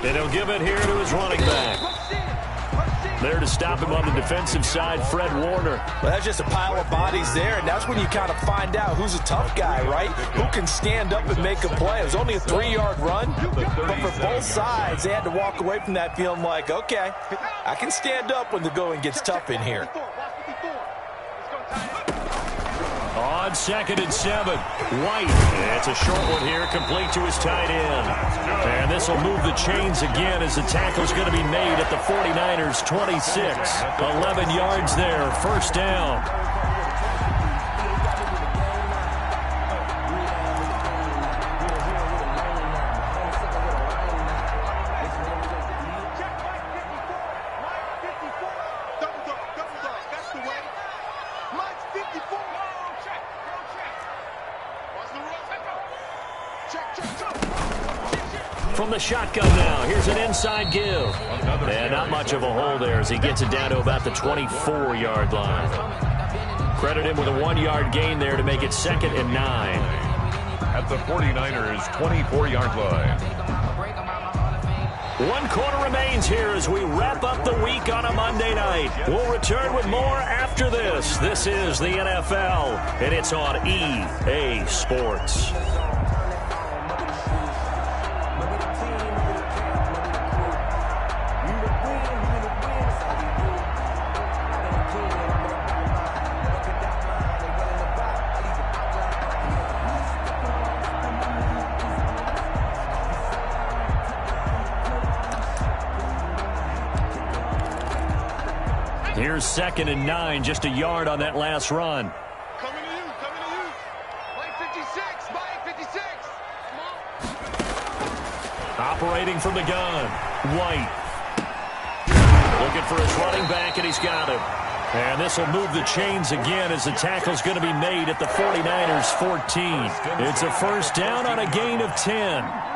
And he'll give it here to his running back. There to stop him on the defensive side, Fred Warner. Well, that's just a pile of bodies there, and that's when you kind of find out who's a tough guy, right? Who can stand up and make a play. It was only a 3-yard run, but for both sides, they had to walk away from that feeling like, okay, I can stand up when the going gets tough in here. On 2nd and 7, White. It's a short one here, complete to his tight end. And this will move the chains again as the tackle's going to be made at the 49ers' 26. 11 yards there, first down. From the shotgun now, here's an inside give. And not much of a hole there as he gets it down to about the 24-yard line. Credit him with a 1-yard gain there to make it 2nd and 9. At the 49ers' 24-yard line. 1 quarter remains here as we wrap up the week on a Monday night. We'll return with more after this. This is the NFL, and it's on EA Sports. Here's 2nd and 9, just a yard on that last run. Coming to you. Mike 56, Mike 56. Operating from the gun, White. Looking for his running back, and he's got him. And this will move the chains again as the tackle's going to be made at the 49ers' 14. It's a first down on a gain of 10.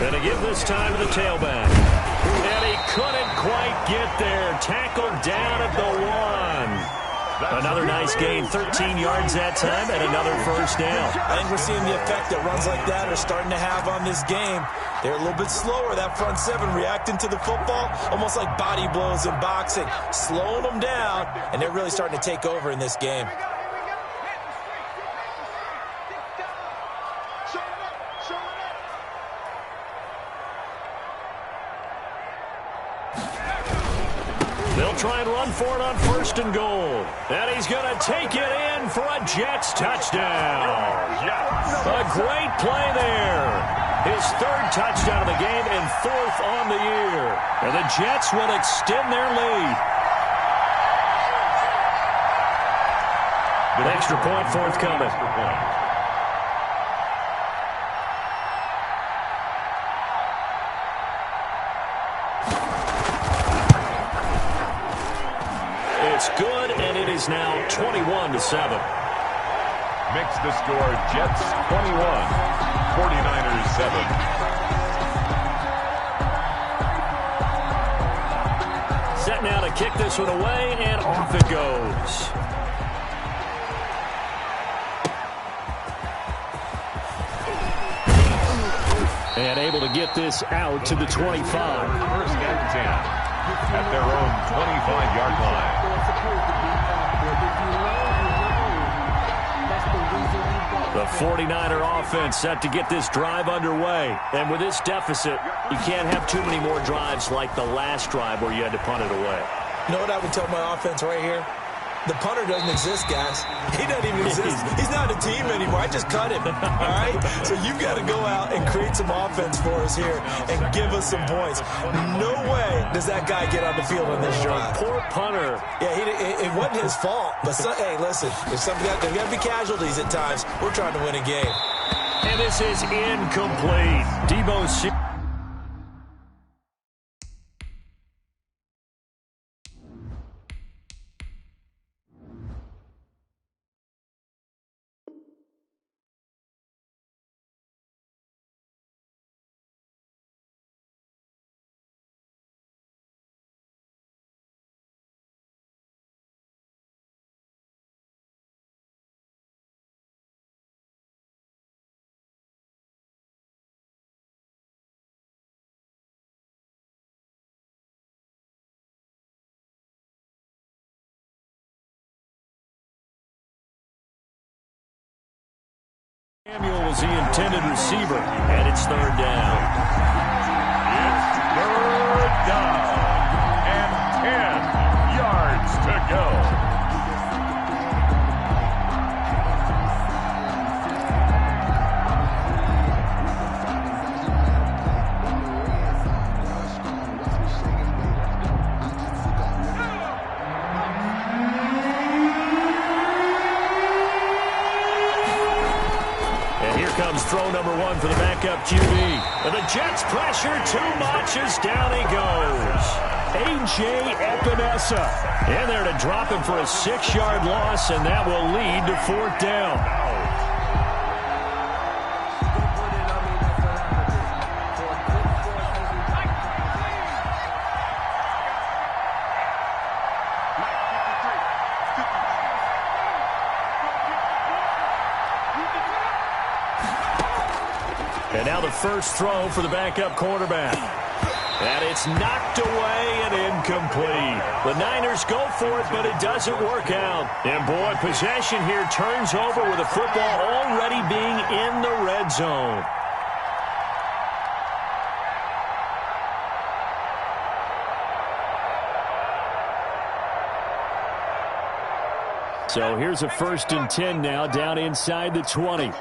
And to give this time to the tailback. And he couldn't quite get there. Tackled down at the 1. Another nice gain, 13 yards that time, and another first down. I think we're seeing the effect that runs like that are starting to have on this game. They're a little bit slower, that front 7, reacting to the football, almost like body blows in boxing, slowing them down, and they're really starting to take over in this game. They'll try and run for it on 1st and goal. And he's going to take it in for a Jets touchdown. A great play there. His 3rd touchdown of the game and 4th on the year. And the Jets will extend their lead. An extra point forthcoming. It's good, and it is now 21-7. Makes the score Jets 21, 49ers 7. Set now to kick this one away, and off it goes. And able to get this out to the 25. 1st and 10 at their own 25-yard line. The 49er offense set to get this drive underway. And with this deficit, you can't have too many more drives like the last drive where you had to punt it away. You know what I would tell my offense right here? The punter doesn't exist, guys. He doesn't even exist. He's not a team anymore. I just cut him, all right? So you've got to go out and create some offense for us here and give us some points. No way does that guy get on the field on this drive. Poor punter. Yeah, it wasn't his fault. But, hey, listen, there's got to be casualties at times. We're trying to win a game. And this is incomplete. Debo was the intended receiver, and it's third down. It's third down and 10 yards to go. Comes throw number one for the backup QB. And the Jets pressure too much as down he goes. A.J. Epinesa in there to drop him for a 6-yard loss, and that will lead to fourth down. And now the first throw for the backup quarterback. And it's knocked away and incomplete. The Niners go for it, but it doesn't work out. And, boy, possession here turns over with the football already being in the red zone. So here's a 1st and 10 now down inside the 20.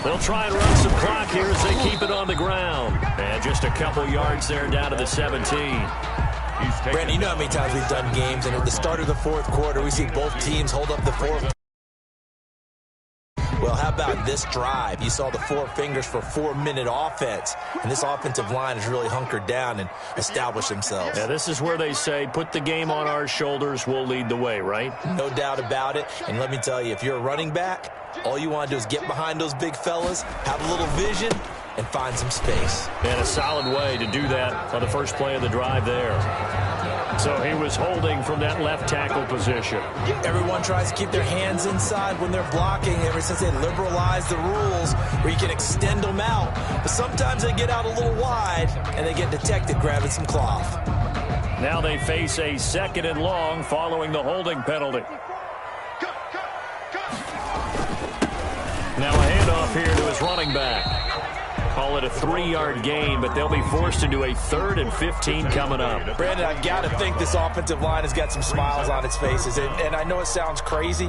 They'll try and run some clock here as they keep it on the ground. And just a couple yards there down to the 17. Brandon, you know how many times we've done games, and at the start of the fourth quarter, we see both teams hold up the fourth. Well, how about this drive? You saw the 4 fingers for 4-minute offense, and this offensive line has really hunkered down and established themselves. Yeah, this is where they say, put the game on our shoulders, we'll lead the way, right? No doubt about it. And let me tell you, if you're a running back, all you want to do is get behind those big fellas, have a little vision, and find some space. And a solid way to do that on the first play of the drive there. So he was holding from that left tackle position. Everyone tries to keep their hands inside when they're blocking ever since they liberalized the rules where you can extend them out. But sometimes they get out a little wide and they get detected grabbing some cloth. Now they face a 2nd and long following the holding penalty. Now a handoff here to his running back. Call it a 3-yard gain, but they'll be forced into a 3rd and 15 coming up. Brandon, I've got to think this offensive line has got some smiles on its faces. And I know it sounds crazy,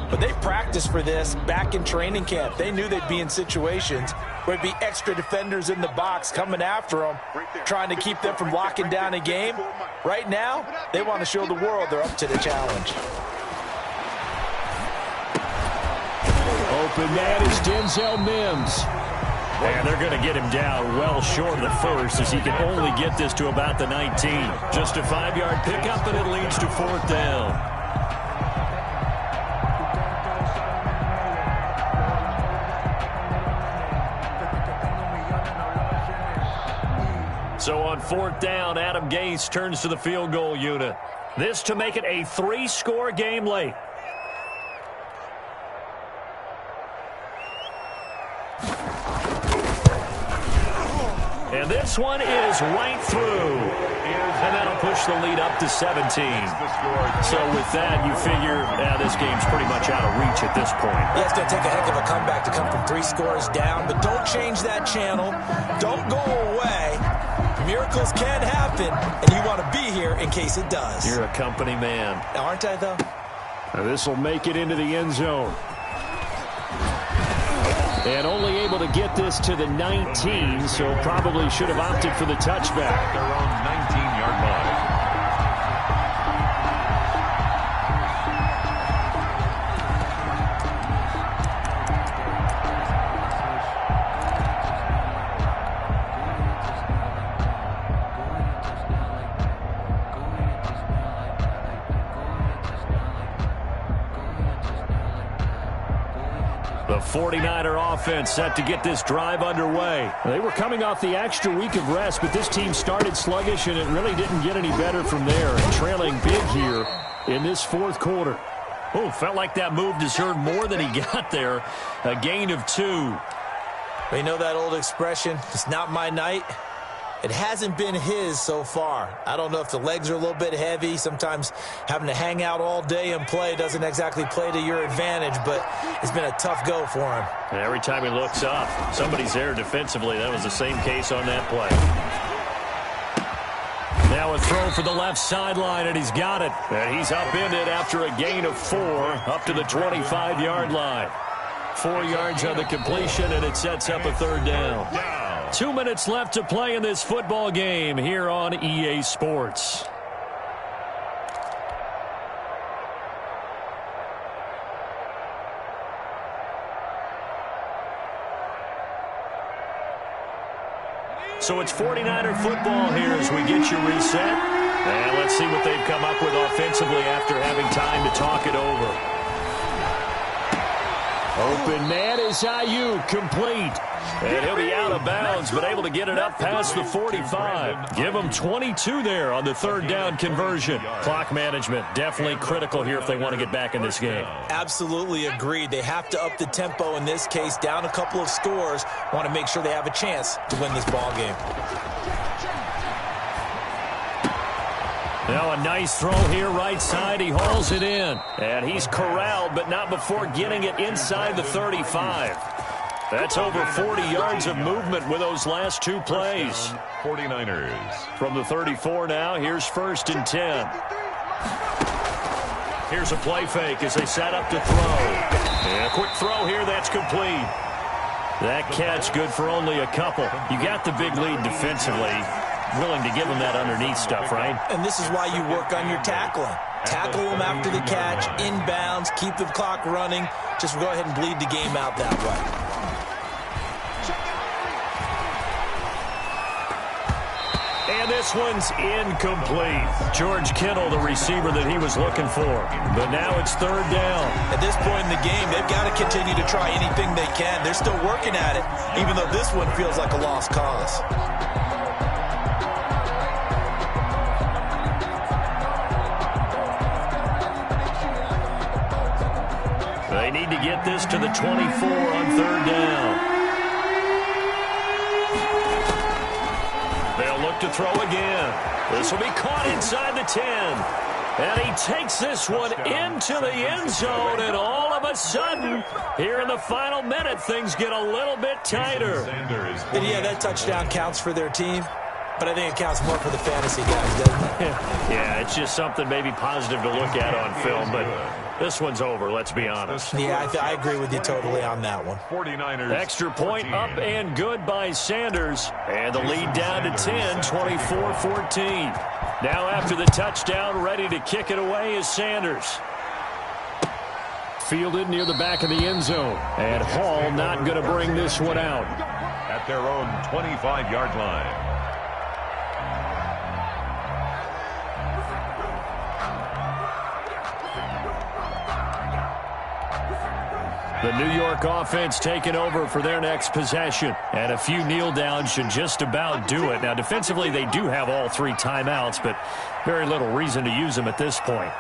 but they practiced for this back in training camp. They knew they'd be in situations where it'd be extra defenders in the box coming after them, trying to keep them from locking down a game. Right now, they want to show the world they're up to the challenge. Open man is Denzel Mims. And they're going to get him down well short of the first as he can only get this to about the 19. Just a 5-yard pickup, and it leads to fourth down. So on fourth down, Adam Gase turns to the field goal unit. This to make it a 3-score game late. And this one is right through. And that'll push the lead up to 17. So with that, you figure this game's pretty much out of reach at this point. Yeah, it's going to take a heck of a comeback to come from 3 scores down. But don't change that channel. Don't go away. Miracles can happen, and you want to be here in case it does. You're a company man. Aren't I, though? This will make it into the end zone. And only able to get this to the 19, so probably should have opted for the touchback. Their own 19-yard line. The 49er offense set to get this drive underway. They were coming off the extra week of rest, but this team started sluggish, and it really didn't get any better from there. And trailing big here in this fourth quarter. Oh, felt like that move deserved more than he got there. A gain of 2. We know that old expression, it's not my night. It hasn't been his so far. I don't know if the legs are a little bit heavy. Sometimes having to hang out all day and play doesn't exactly play to your advantage, but it's been a tough go for him. And every time he looks up, somebody's there defensively. That was the same case on that play. Now a throw for the left sideline, and he's got it. And he's upended after a gain of 4 up to the 25-yard line. 4 yards on the completion, and it sets up a 3rd down. 2 minutes left to play in this football game here on EA Sports. So it's 49er football here as we get you reset. And let's see what they've come up with offensively after having time to talk it over. Open man is Ayuk, complete. And he'll be out of bounds, but able to get it up past the 45. Give them 22 there on the 3rd down conversion. Clock management, definitely critical here if they want to get back in this game. Absolutely agreed. They have to up the tempo in this case, down a couple of scores. Want to make sure they have a chance to win this ball game. Now a nice throw here right side. He hauls it in. And he's corralled, but not before getting it inside the 35. That's over 40 yards of movement with those last 2 plays. 49ers. From the 34 now, here's 1st and 10. Here's a play fake as they set up to throw. And a quick throw here, that's complete. That catch good for only a couple. You got the big lead defensively. Willing to give them that underneath stuff, right? And this is why you work on your tackling. Tackle them after the catch, inbounds, keep the clock running. Just go ahead and bleed the game out that way. And this one's incomplete. George Kittle, the receiver that he was looking for. But now it's 3rd down. At this point in the game, they've got to continue to try anything they can. They're still working at it, even though this one feels like a lost cause. They need to get this to the 24 on 3rd down. They'll look to throw again. This will be caught inside the 10. And he takes this one into the end zone, and all of a sudden, here in the final minute, things get a little bit tighter. And yeah, that touchdown counts for their team, but I think it counts more for the fantasy guys, doesn't it? Yeah, it's just something maybe positive to look at on film, but this one's over, let's be honest. Yeah, I agree with you totally on that one. 49ers. Extra point 14. Up and good by Sanders. And the lead down to 10, 24-14. Now after the touchdown, ready to kick it away is Sanders. Fielded near the back of the end zone. And Hall not going to bring this one out. At their own 25-yard line. The New York offense taking over for their next possession. And a few kneel downs should just about do it. Now, defensively, they do have all 3 timeouts, but very little reason to use them at this point.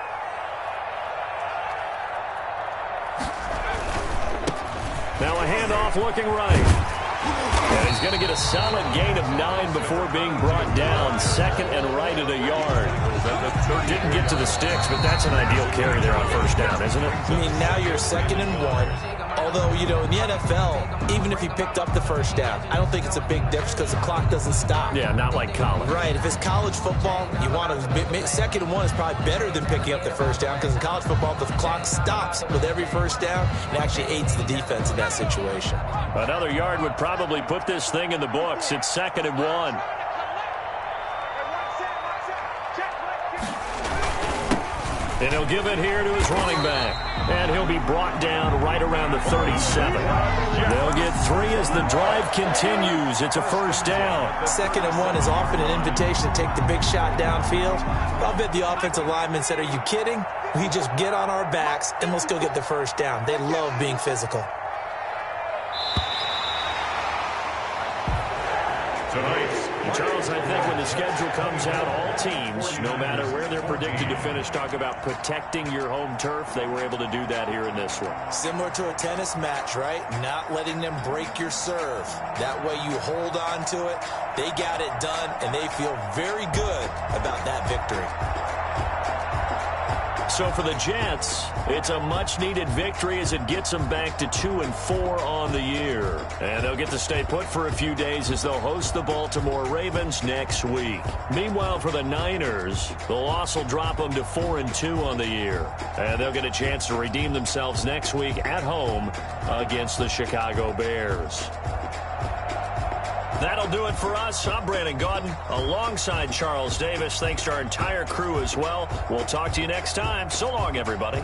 Now a handoff looking right. And he's going to get a solid gain of 9 before being brought down. 2nd and right at a yard. Didn't get to the sticks, but that's an ideal carry there on 1st down, isn't it? I mean, now you're 2nd and 1. Although, you know, in the NFL, even if he picked up the 1st down, I don't think it's a big difference because the clock doesn't stop. Yeah, not like college. Right. If it's college football, you want to 2nd and 1 is probably better than picking up the 1st down because in college football, the clock stops with every 1st down and actually aids the defense in that situation. Another yard would probably put this thing in the books. It's 2nd and 1. And he'll give it here to his running back. And he'll be brought down right around the 37. They'll get 3 as the drive continues. It's a 1st down. 2nd and 1 is often an invitation to take the big shot downfield. I'll bet the offensive lineman said, are you kidding? We just get on our backs and let's go get the 1st down. They love being physical. tonight's. And Charles, I think when the schedule comes out, all teams, no matter where they're predicted to finish, talk about protecting your home turf. They were able to do that here in this one. Similar to a tennis match, right? Not letting them break your serve. That way you hold on to it. They got it done, and they feel very good about that victory. So for the Jets, it's a much-needed victory as it gets them back to 2-4 on the year. And they'll get to stay put for a few days as they'll host the Baltimore Ravens next week. Meanwhile, for the Niners, the loss will drop them to 4-2 on the year. And they'll get a chance to redeem themselves next week at home against the Chicago Bears. That'll do it for us. I'm Brandon Gaudin alongside Charles Davis. Thanks to our entire crew as well. We'll talk to you next time. So long, everybody.